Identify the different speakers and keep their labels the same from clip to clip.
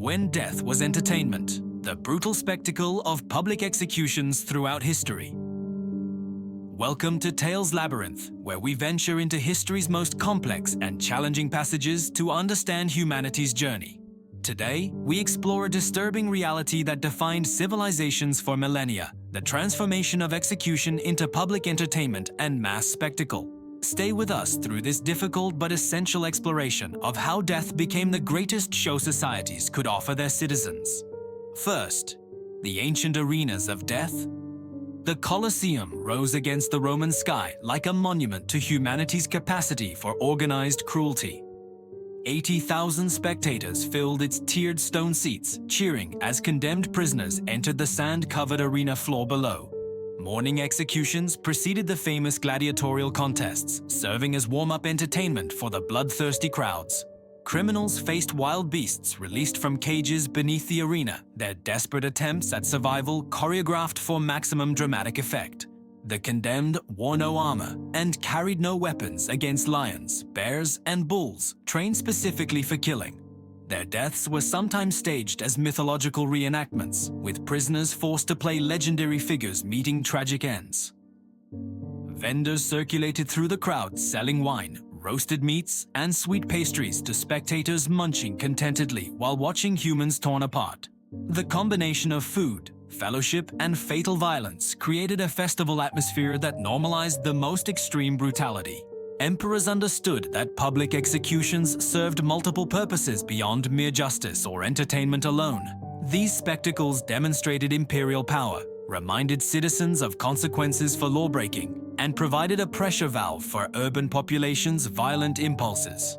Speaker 1: when death was entertainment, the brutal spectacle of public executions throughout history. Welcome to Tales Labyrinth, where we venture into history's most complex and challenging passages to understand humanity's journey. Today, we explore a disturbing reality that defined civilizations for millennia: the transformation of execution into public entertainment and mass spectacle. Stay with us through this difficult but essential exploration of how death became the greatest show societies could offer their citizens. First, the ancient arenas of death. The Colosseum rose against the Roman sky like a monument to humanity's capacity for organized cruelty. 80,000 spectators filled its tiered stone seats, cheering as condemned prisoners entered the sand-covered arena floor below. Morning executions preceded the famous gladiatorial contests, serving as warm-up entertainment for the bloodthirsty crowds. Criminals faced wild beasts released from cages beneath the arena, their desperate attempts at survival choreographed for maximum dramatic effect. The condemned wore no armor and carried no weapons against lions, bears, and bulls, trained specifically for killing. Their deaths were sometimes staged as mythological reenactments, with prisoners forced to play legendary figures meeting tragic ends. Vendors circulated through the crowd selling wine, roasted meats, and sweet pastries to spectators munching contentedly while watching humans torn apart. The combination of food, fellowship, and fatal violence created a festival atmosphere that normalized the most extreme brutality. Emperors understood that public executions served multiple purposes beyond mere justice or entertainment alone. These spectacles demonstrated imperial power, reminded citizens of consequences for lawbreaking, and provided a pressure valve for urban populations' violent impulses.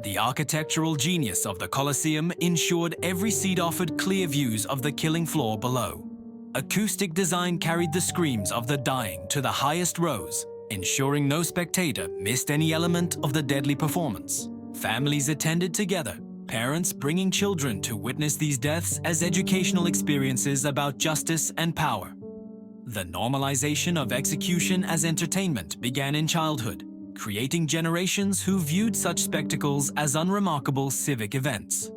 Speaker 1: The architectural genius of the Colosseum ensured every seat offered clear views of the killing floor below. Acoustic design carried the screams of the dying to the highest rows, ensuring no spectator missed any element of the deadly performance. Families attended together, parents bringing children to witness these deaths as educational experiences about justice and power. The normalization of execution as entertainment began in childhood, creating generations who viewed such spectacles as unremarkable civic events.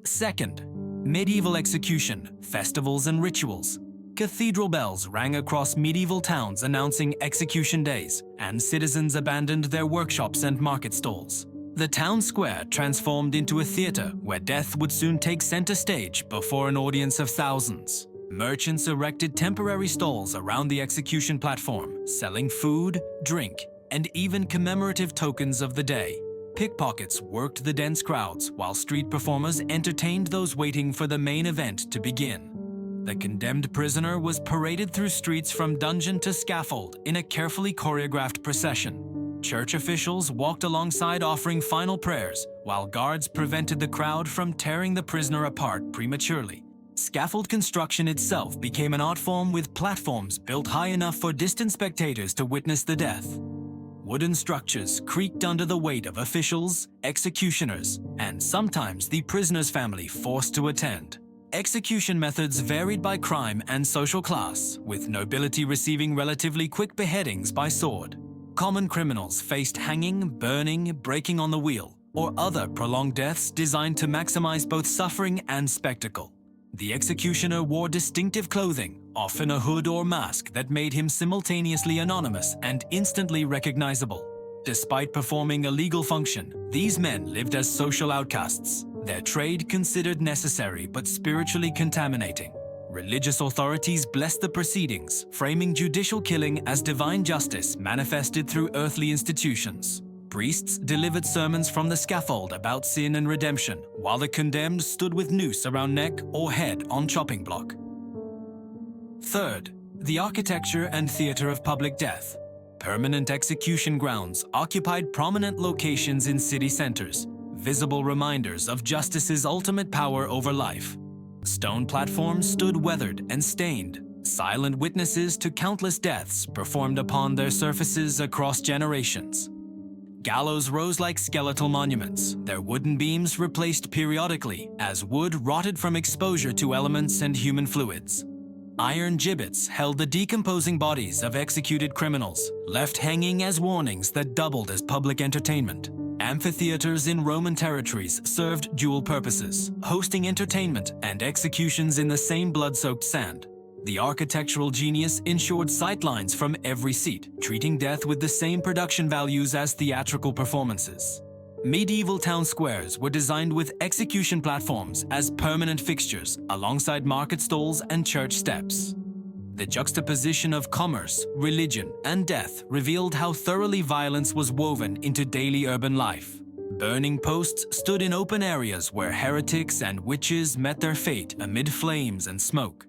Speaker 1: Second, medieval execution, festivals and rituals. Cathedral bells rang across medieval towns announcing execution days, and citizens abandoned their workshops and market stalls. The town square transformed into a theater where death would soon take center stage before an audience of thousands. Merchants erected temporary stalls around the execution platform, selling food, drink, and even commemorative tokens of the day. Pickpockets worked the dense crowds, while street performers entertained those waiting for the main event to begin. The condemned prisoner was paraded through streets from dungeon to scaffold in a carefully choreographed procession. Church officials walked alongside offering final prayers, while guards prevented the crowd from tearing the prisoner apart prematurely. Scaffold construction itself became an art form with platforms built high enough for distant spectators to witness the death. Wooden structures creaked under the weight of officials, executioners, and sometimes the prisoner's family forced to attend. Execution methods varied by crime and social class, with nobility receiving relatively quick beheadings by sword. Common criminals faced hanging, burning, breaking on the wheel, or other prolonged deaths designed to maximize both suffering and spectacle. The executioner wore distinctive clothing, often a hood or mask that made him simultaneously anonymous and instantly recognizable. Despite performing a legal function, these men lived as social outcasts, their trade considered necessary but spiritually contaminating. Religious authorities blessed the proceedings, framing judicial killing as divine justice manifested through earthly institutions. Priests delivered sermons from the scaffold about sin and redemption, while the condemned stood with noose around neck or head on chopping block. Third, the architecture and theater of public death. Permanent execution grounds occupied prominent locations in city centers, visible reminders of justice's ultimate power over life. Stone platforms stood weathered and stained, silent witnesses to countless deaths performed upon their surfaces across generations. Gallows rose like skeletal monuments, their wooden beams replaced periodically as wood rotted from exposure to elements and human fluids. Iron gibbets held the decomposing bodies of executed criminals, left hanging as warnings that doubled as public entertainment. Amphitheaters in Roman territories served dual purposes, hosting entertainment and executions in the same blood-soaked sand. The architectural genius ensured sightlines from every seat, treating death with the same production values as theatrical performances. Medieval town squares were designed with execution platforms as permanent fixtures alongside market stalls and church steps. The juxtaposition of commerce, religion, and death revealed how thoroughly violence was woven into daily urban life. Burning posts stood in open areas where heretics and witches met their fate amid flames and smoke.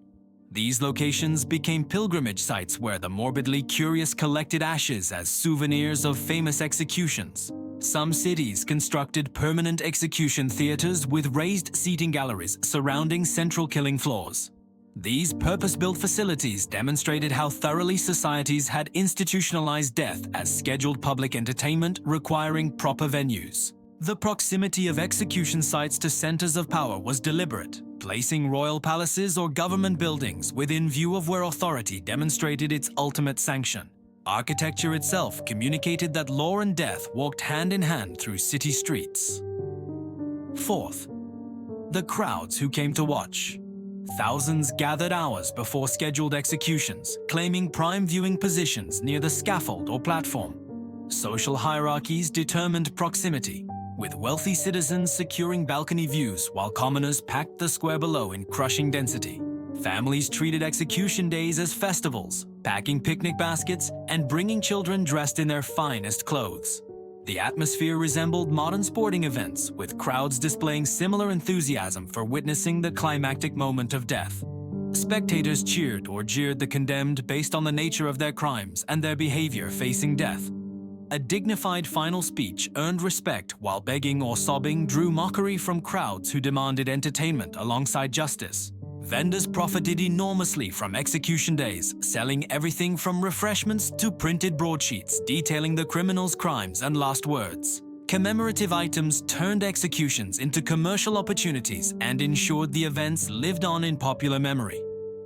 Speaker 1: These locations became pilgrimage sites where the morbidly curious collected ashes as souvenirs of famous executions. Some cities constructed permanent execution theaters with raised seating galleries surrounding central killing floors. These purpose-built facilities demonstrated how thoroughly societies had institutionalized death as scheduled public entertainment requiring proper venues. The proximity of execution sites to centers of power was deliberate, placing royal palaces or government buildings within view of where authority demonstrated its ultimate sanction. Architecture itself communicated that law and death walked hand in hand through city streets. Fourth, the crowds who came to watch. Thousands gathered hours before scheduled executions, claiming prime viewing positions near the scaffold or platform. Social hierarchies determined proximity, with wealthy citizens securing balcony views while commoners packed the square below in crushing density. Families treated execution days as festivals, packing picnic baskets and bringing children dressed in their finest clothes. The atmosphere resembled modern sporting events, with crowds displaying similar enthusiasm for witnessing the climactic moment of death. Spectators cheered or jeered the condemned based on the nature of their crimes and their behavior facing death. A dignified final speech earned respect, while begging or sobbing drew mockery from crowds who demanded entertainment alongside justice. Vendors profited enormously from execution days, selling everything from refreshments to printed broadsheets detailing the criminal's crimes and last words. Commemorative items turned executions into commercial opportunities and ensured the events lived on in popular memory.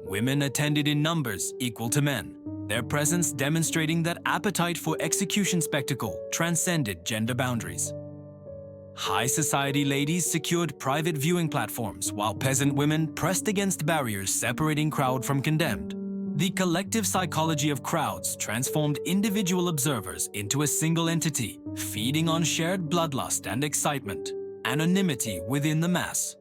Speaker 1: Women attended in numbers equal to men, their presence demonstrating that appetite for execution spectacle transcended gender boundaries. High society ladies secured private viewing platforms, while peasant women pressed against barriers separating crowd from condemned. The collective psychology of crowds transformed individual observers into a single entity, feeding on shared bloodlust and excitement. Anonymity within the mass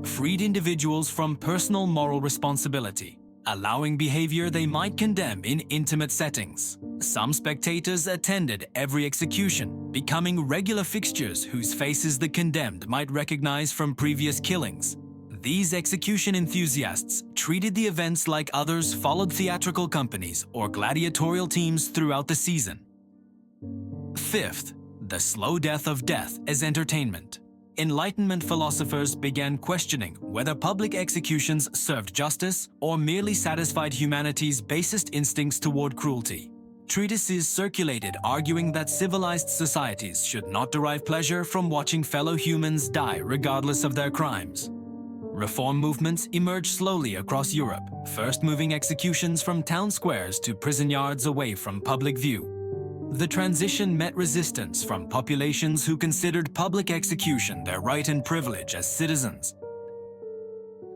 Speaker 1: freed individuals from personal moral responsibility, allowing behavior they might condemn in intimate settings. Some spectators attended every execution, becoming regular fixtures whose faces the condemned might recognize from previous killings. These execution enthusiasts treated the events like others followed theatrical companies or gladiatorial teams throughout the season. Fifth, the slow death of death as entertainment. Enlightenment philosophers began questioning whether public executions served justice or merely satisfied humanity's basest instincts toward cruelty. Treatises circulated arguing that civilized societies should not derive pleasure from watching fellow humans die regardless of their crimes. Reform movements emerged slowly across Europe, first moving executions from town squares to prison yards away from public view. The transition met resistance from populations who considered public execution their right and privilege as citizens.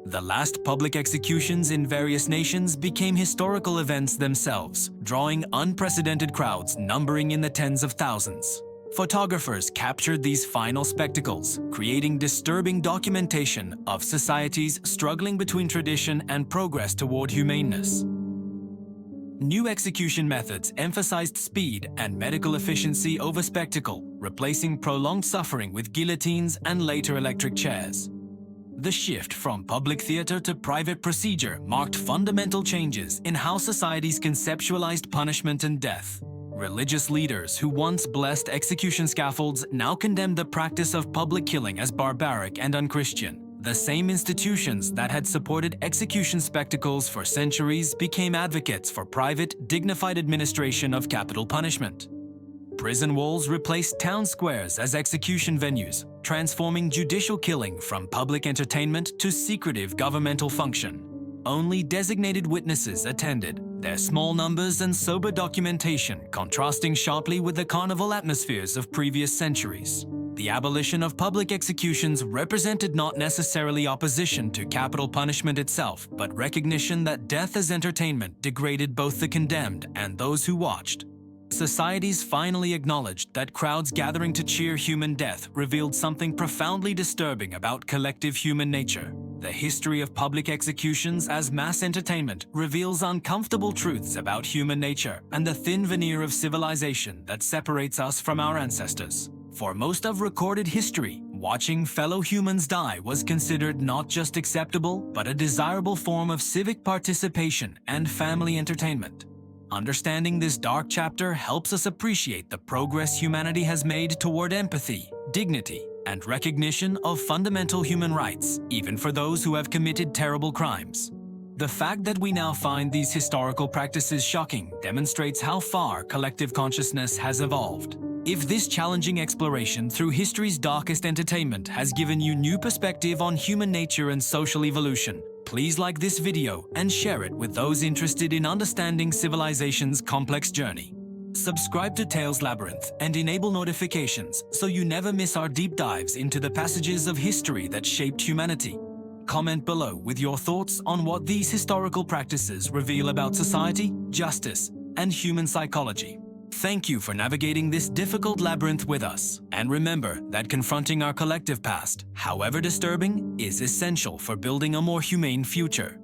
Speaker 1: The last public executions in various nations became historical events themselves, drawing unprecedented crowds numbering in the tens of thousands. Photographers captured these final spectacles, creating disturbing documentation of societies struggling between tradition and progress toward humaneness. New execution methods emphasized speed and medical efficiency over spectacle, replacing prolonged suffering with guillotines and later electric chairs. The shift from public theater to private procedure marked fundamental changes in how societies conceptualized punishment and death. Religious leaders who once blessed execution scaffolds now condemned the practice of public killing as barbaric and unchristian. The same institutions that had supported execution spectacles for centuries became advocates for private, dignified administration of capital punishment. Prison walls replaced town squares as execution venues, transforming judicial killing from public entertainment to secretive governmental function. Only designated witnesses attended, their small numbers and sober documentation contrasting sharply with the carnival atmospheres of previous centuries. The abolition of public executions represented not necessarily opposition to capital punishment itself, but recognition that death as entertainment degraded both the condemned and those who watched. Societies finally acknowledged that crowds gathering to cheer human death revealed something profoundly disturbing about collective human nature. The history of public executions as mass entertainment reveals uncomfortable truths about human nature and the thin veneer of civilization that separates us from our ancestors. For most of recorded history, watching fellow humans die was considered not just acceptable, but a desirable form of civic participation and family entertainment. Understanding this dark chapter helps us appreciate the progress humanity has made toward empathy, dignity, and recognition of fundamental human rights, even for those who have committed terrible crimes. The fact that we now find these historical practices shocking demonstrates how far collective consciousness has evolved. If this challenging exploration through history's darkest entertainment has given you new perspective on human nature and social evolution, please like this video and share it with those interested in understanding civilization's complex journey. Subscribe to Tales Labyrinth and enable notifications so you never miss our deep dives into the passages of history that shaped humanity. Comment below with your thoughts on what these historical practices reveal about society, justice, and human psychology. Thank you for navigating this difficult labyrinth with us. And remember that confronting our collective past, however disturbing, is essential for building a more humane future.